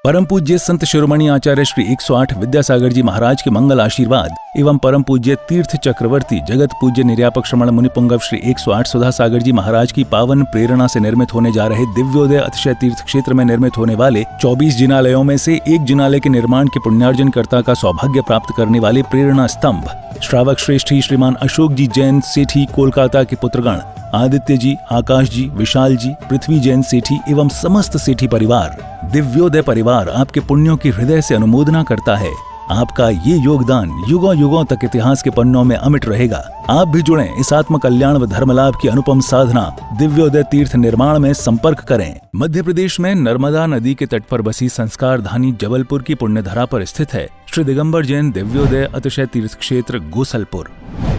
परम पूज्य संत शिरोमणि आचार्य श्री 108 विद्यासागर जी महाराज के मंगल आशीर्वाद एवं परम पूज्य तीर्थ चक्रवर्ती जगत पूज्य निर्यापक श्रमण मुनिपुंगव श्री 108 सुधा सागर जी महाराज की पावन प्रेरणा से निर्मित होने जा रहे दिव्योदय अतिशय तीर्थ क्षेत्र में निर्मित होने वाले 24 जिनालयों में से एक जिनालय के निर्माण के पुण्यार्जन कर्ता का सौभाग्य प्राप्त करने वाले प्रेरणा स्तंभ श्रावक श्रेष्ठी श्रीमान अशोक जी जैन सेठी कोलकाता के पुत्रगण आदित्य जी, आकाश जी, विशाल जी, पृथ्वी जैन सेठी एवं समस्त सेठी परिवार, दिव्योदय परिवार आपके पुण्यों की हृदय से अनुमोदना करता है। आपका ये योगदान युगों युगों तक इतिहास के पन्नों में अमिट रहेगा। आप भी जुड़ें इस आत्म कल्याण व धर्म लाभ की अनुपम साधना दिव्योदय तीर्थ निर्माण में संपर्क करें। मध्य प्रदेश में नर्मदा नदी के तट पर बसी संस्कार धानी जबलपुर की पुण्यधरा पर स्थित है श्री दिगंबर जैन दिव्योदय अतिशय तीर्थ क्षेत्र गोसलपुर,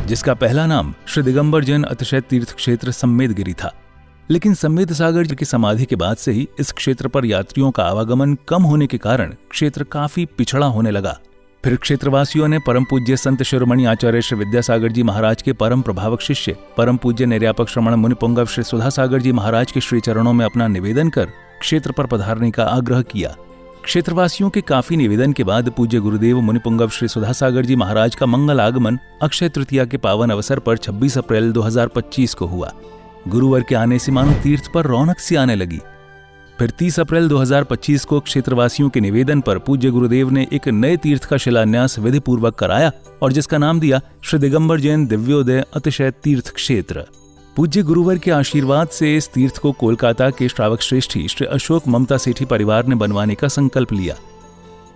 जिसका पहला नाम श्री दिगंबर जैन अतिशय तीर्थ क्षेत्र सम्मेदगिरी था। लेकिन सम्मेद सागर जी की समाधि के बाद से ही इस क्षेत्र पर यात्रियों का आवागमन कम होने के कारण क्षेत्र काफी पिछड़ा होने लगा। फिर क्षेत्रवासियों ने परम पूज्य संत शिरोमणि आचार्य श्री विद्यासागर जी महाराज के परम प्रभावक शिष्य परम पूज्य निर्यापक श्रमण मुनिपुंगव श्री सुधा सागर जी महाराज के श्री चरणों में अपना निवेदन कर क्षेत्र पर पधारने का आग्रह किया। क्षेत्रवासियों के काफी निवेदन के बाद पूज्य गुरुदेव मुनिपुंगव श्री सुधा सागर जी महाराज का मंगल आगमन अक्षय तृतीया के पावन अवसर पर 26 अप्रैल 2025 को हुआ। गुरुवार के आने से मानो तीर्थ पर रौनक सी आने लगी। फिर 30 अप्रैल 2025 को क्षेत्रवासियों के निवेदन पर पूज्य गुरुदेव ने एक नए तीर्थ का शिलान्यास विधि पूर्वक कराया और जिसका नाम दिया श्री दिगंबर जैन दिव्योदय अतिशय तीर्थ क्षेत्र। पूज्य गुरुवर के आशीर्वाद से इस तीर्थ को कोलकाता के श्रावक श्रेष्ठी श्री अशोक ममता सेठी परिवार ने बनवाने का संकल्प लिया।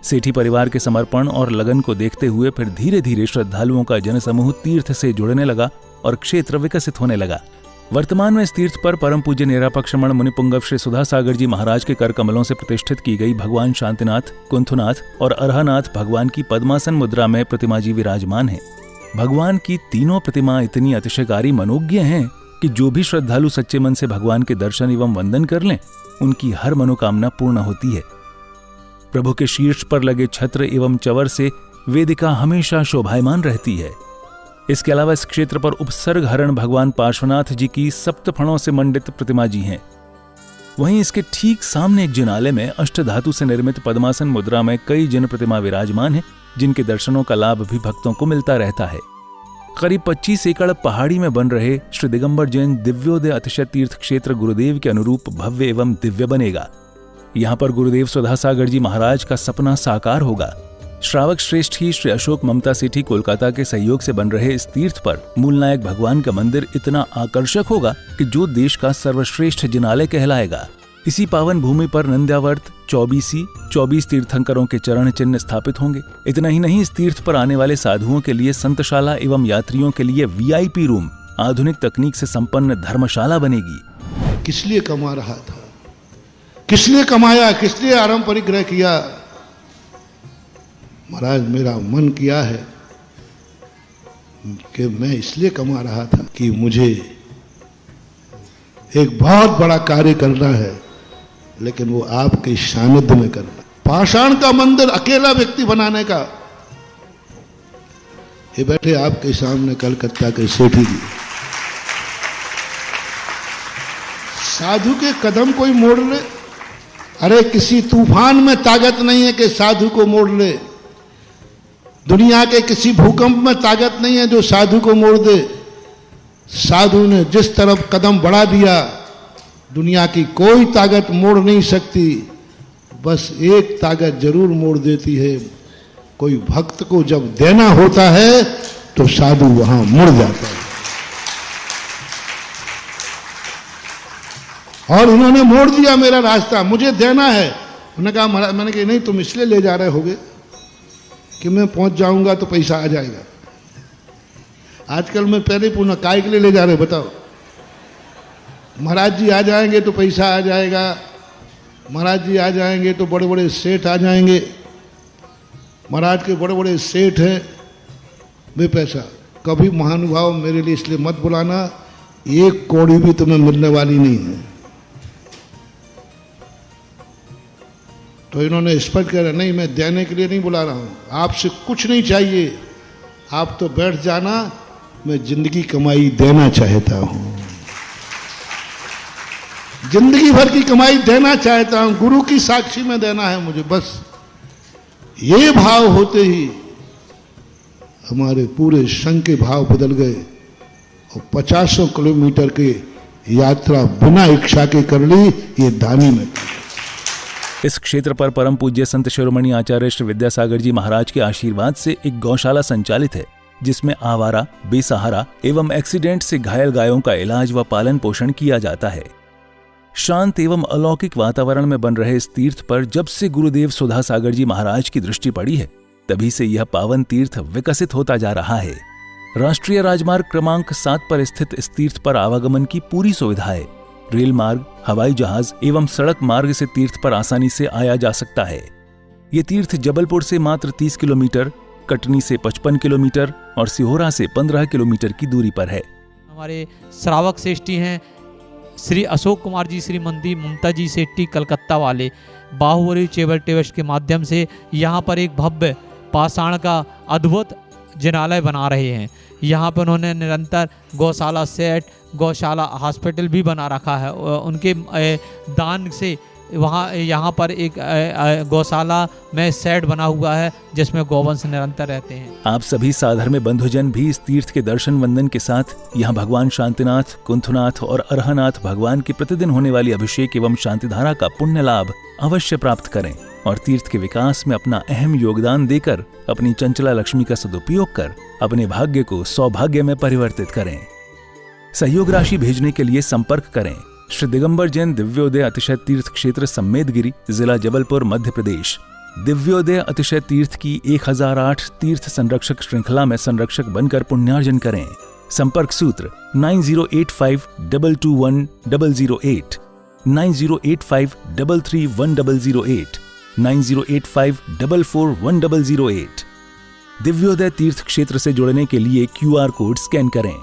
सेठी परिवार के समर्पण और लगन को देखते हुए फिर धीरे धीरे श्रद्धालुओं का जनसमूह तीर्थ से जुड़ने लगा और क्षेत्र विकसित होने लगा। वर्तमान में इस तीर्थ पर परम पूज्य निरापक श्रमण मुनिपुंगव श्री सुधा सागर जी महाराज के कर कमलों से प्रतिष्ठित की गई भगवान शांतिनाथ, कुंथुनाथ और अरहनाथ भगवान की पद्मासन मुद्रा में प्रतिमा जी विराजमान है। भगवान की तीनों प्रतिमा इतनी अतिशयकारी मनोज्ञ हैं कि जो भी श्रद्धालु सच्चे मन से भगवान के दर्शन एवं वंदन कर लें, उनकी हर मनोकामना पूर्ण होती है। प्रभु के शीर्ष पर लगे छत्र एवं चवर से वेदिका हमेशा शोभायमान रहती है। इसके अलावा इस क्षेत्र पर उपसर्ग हरण भगवान पार्श्वनाथ जी की सप्तफणों से मंडित प्रतिमा जी हैं। वहीं इसके ठीक सामने एक जिनालय में अष्टधातु से निर्मित पद्मासन मुद्रा में कई जिन प्रतिमा विराजमान हैं, जिनके दर्शनों का लाभ भी भक्तों को मिलता रहता है। करीब 25 एकड़ पहाड़ी में बन रहे श्री दिगंबर जैन दिव्योदय अतिशय तीर्थ क्षेत्र गुरुदेव के अनुरूप भव्य एवं दिव्य बनेगा। यहाँ पर गुरुदेव सुधा सागर जी महाराज का सपना साकार होगा। श्रावक श्रेष्ठी श्री अशोक ममता सेठी कोलकाता के सहयोग से बन रहे इस तीर्थ पर मूलनायक भगवान का मंदिर इतना आकर्षक होगा कि जो देश का सर्वश्रेष्ठ जिनालय कहलाएगा। इसी पावन भूमि पर नंद्यावर्त 24 तीर्थंकरों के चरण चिन्ह स्थापित होंगे। इतना ही नहीं, इस तीर्थ पर आने वाले साधुओं के लिए संतशाला एवं यात्रियों के लिए VIP रूम, आधुनिक तकनीक से संपन्न धर्मशाला बनेगी। किस लिए कमा रहा था, किस लिए कमाया, किस लिए आराम परिग्रह किया? महाराज मेरा मन किया है कि मैं इसलिए कमा रहा था कि मुझे एक बहुत बड़ा कार्य करना है, लेकिन वो आपके सानिध्य में करना। पाषाण का मंदिर अकेला व्यक्ति बनाने का। ये बैठे आपके सामने कलकत्ता के सेठी जी, साधु के कदम कोई मोड़ ले। अरे किसी तूफान में ताकत नहीं है कि साधु को मोड़ ले। दुनिया के किसी भूकंप में ताकत नहीं है जो साधु को मोड़ दे। साधु ने जिस तरफ कदम बढ़ा दिया, दुनिया की कोई ताकत मोड़ नहीं सकती। बस एक ताकत जरूर मोड़ देती है, कोई भक्त को जब देना होता है तो साधु वहां मुड़ जाता है। और उन्होंने मोड़ दिया मेरा रास्ता, मुझे देना है। उन्होंने कहा महाराज, मैंने कहा नहीं, तुम इसलिए ले जा रहे होगे कि मैं पहुंच जाऊंगा तो पैसा आ जाएगा। आजकल मैं पहले पूछना काय के लिए ले जा रहे बताओ? महाराज जी आ जाएंगे तो पैसा आ जाएगा, महाराज जी आ जाएंगे तो बड़े बड़े सेठ आ जाएंगे, महाराज के बड़े बड़े सेठ हैं, वे पैसा। कभी महानुभाव मेरे लिए इसलिए मत बुलाना, एक कौड़ी भी तुम्हें मिलने वाली नहीं है। तो इन्होंने स्पष्ट कहा नहीं, मैं देने के लिए नहीं बुला रहा हूं, आपसे कुछ नहीं चाहिए, आप तो बैठ जाना, मैं जिंदगी कमाई देना चाहता हूं। जिंदगी भर की कमाई देना चाहता हूं, गुरु की साक्षी में देना है मुझे, बस ये भाव होते ही हमारे पूरे संघ के भाव बदल गए और 50 किलोमीटर की यात्रा बिना इच्छा के कर ली, ये दानी में। इस क्षेत्र पर परम पूज्य संत शिरोमणि आचार्य श्री विद्यासागर जी महाराज के आशीर्वाद से एक गौशाला संचालित है, जिसमें आवारा, बेसहारा एवं एक्सीडेंट से घायल गायों का इलाज व पालन पोषण किया जाता है। शांत एवं अलौकिक वातावरण में बन रहे इस तीर्थ पर जब से गुरुदेव सुधा सागर जी महाराज की दृष्टि पड़ी है, तभी से यह पावन तीर्थ विकसित होता जा रहा है। राष्ट्रीय राजमार्ग क्रमांक 7 पर स्थित इस तीर्थ पर आवागमन की पूरी सुविधा है। रेल मार्ग, हवाई जहाज एवं सड़क मार्ग से तीर्थ पर आसानी से आया जा सकता है। ये तीर्थ जबलपुर से मात्र 30 किलोमीटर, कटनी से 55 किलोमीटर और सिहोरा से 15 किलोमीटर की दूरी पर है। हमारे श्रावक श्रेष्ठी हैं श्री अशोक कुमार जी, श्रीमती ममता जी सेट्टी कलकत्ता वाले, बाहुबली चेबल टेवश के माध्यम से यहाँ पर एक भव्य पाषाण का अद्भुत जिनालय बना रहे हैं। यहाँ पर उन्होंने निरंतर गौशाला सेट, गौशाला हॉस्पिटल भी बना रखा है। उनके दान से वहाँ यहाँ पर एक गौशाला में सेट बना हुआ है जिसमें गौवंश निरंतर रहते हैं। आप सभी साधर्म्य बंधुजन भी इस तीर्थ के दर्शन वंदन के साथ यहाँ भगवान शांतिनाथ, कुंथनाथ और अरहनाथ भगवान की प्रतिदिन होने वाली अभिषेक एवं शांतिधारा का पुण्य लाभ अवश्य प्राप्त करें और तीर्थ के विकास में अपना अहम योगदान देकर अपनी चंचला लक्ष्मी का सदुपयोग कर अपने भाग्य को सौभाग्य में परिवर्तित करें। सहयोग राशि भेजने के लिए संपर्क करें श्री दिगंबर जैन दिव्योदय अतिशय तीर्थ क्षेत्र सम्मेदगिरी, जिला जबलपुर, मध्य प्रदेश। दिव्योदय अतिशय तीर्थ की 1008 तीर्थ संरक्षक श्रृंखला में संरक्षक बनकर पुण्यार्जन करें। संपर्क सूत्र 9085221008, 9085331008, 9085441008। दिव्योदय तीर्थ क्षेत्र से जुड़ने के लिए QR कोड स्कैन करें।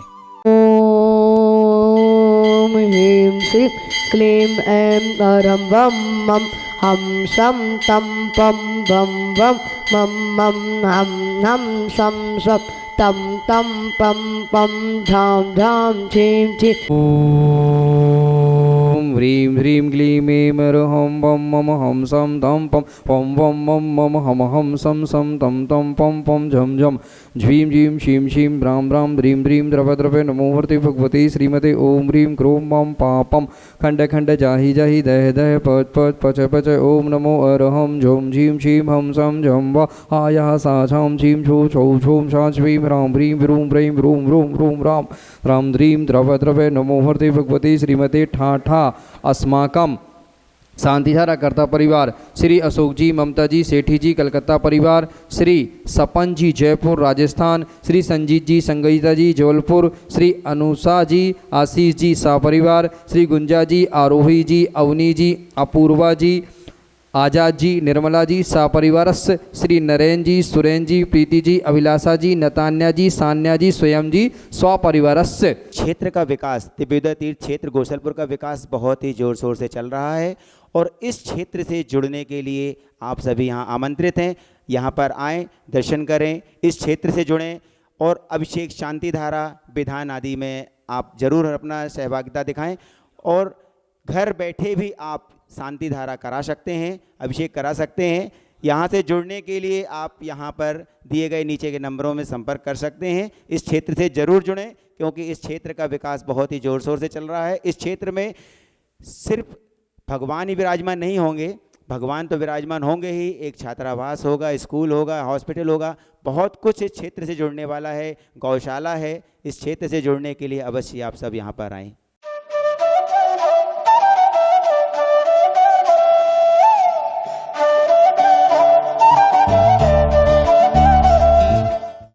ओम ह्रीं श्रीं क्लीं ऐं अरं वं मं हम शं तं पं वं वं मं मं हम हम शं शं तं तं पं पं धां धां छीं छीं। ओम ह्रीं ह्रीं क्लीं ऐं अरहं वं मम हम शं तं पं पं वं मं मम हम हम शं शं तं तं पं पं झं झं झ्वीं जीं शीं शीं ब्रां ब्रां ह्रीं ह्रीं द्रवद्रवे नमो वर्ति भगवती श्रीमते ओम ह्रीं क्रों मं पापं खंड खंड जाहि जाहि दह दह पच पच पच पच ओम नमो अरहं झों झीं शीं हम शं झं व आयः सा छां छीं छो छौ छौं छा छ्वीं ह्रां ह्रीं ह्रूं ह्रैं ह्रूं ह्रूं ह्रूं रां रां ह्रीं द्रवद्रवे नमो वर्ति भगवती श्रीमते ठा ठा अस्माकं शांतिधारा कर्ता परिवार, श्री अशोक जी, ममता जी सेठी जी कलकत्ता परिवार, श्री सपन जी जयपुर राजस्थान, श्री संजीत जी संगीता जी जबलपुर, श्री अनुषा जी आशीष जी सपरिवार, श्री गुंजा जी आरोही जी अवनी जी अपूर्वा जी आजाद जी निर्मला जी सपरिवारस्य, श्री नरेन जी सुरेन जी प्रीति जी अभिलाषा जी नतान्या जी सान्या जी स्वयं जी स्वपरिवारस्य। क्षेत्र का विकास, दिव्योदय तीर्थ क्षेत्र गोसलपुर का विकास बहुत ही जोर शोर से चल रहा है और इस क्षेत्र से जुड़ने के लिए आप सभी यहाँ आमंत्रित हैं। यहाँ पर आएँ, दर्शन करें, इस क्षेत्र से जुड़ें और अभिषेक, शांतिधारा, विधान आदि में आप जरूर अपना सहभागिता दिखाएं और घर बैठे भी आप शांतिधारा करा सकते हैं, अभिषेक करा सकते हैं। यहाँ से जुड़ने के लिए आप यहाँ पर दिए गए नीचे के नंबरों में संपर्क कर सकते हैं। इस क्षेत्र से जरूर जुड़ें क्योंकि इस क्षेत्र का विकास बहुत ही ज़ोर शोर से चल रहा है। इस क्षेत्र में सिर्फ भगवान ही विराजमान नहीं होंगे, भगवान तो विराजमान होंगे ही, एक छात्रावास होगा, स्कूल होगा, हॉस्पिटल होगा, बहुत कुछ इस क्षेत्र से जुड़ने वाला है, गौशाला है। इस क्षेत्र से जुड़ने के लिए अवश्य आप सब यहाँ पर आएँ।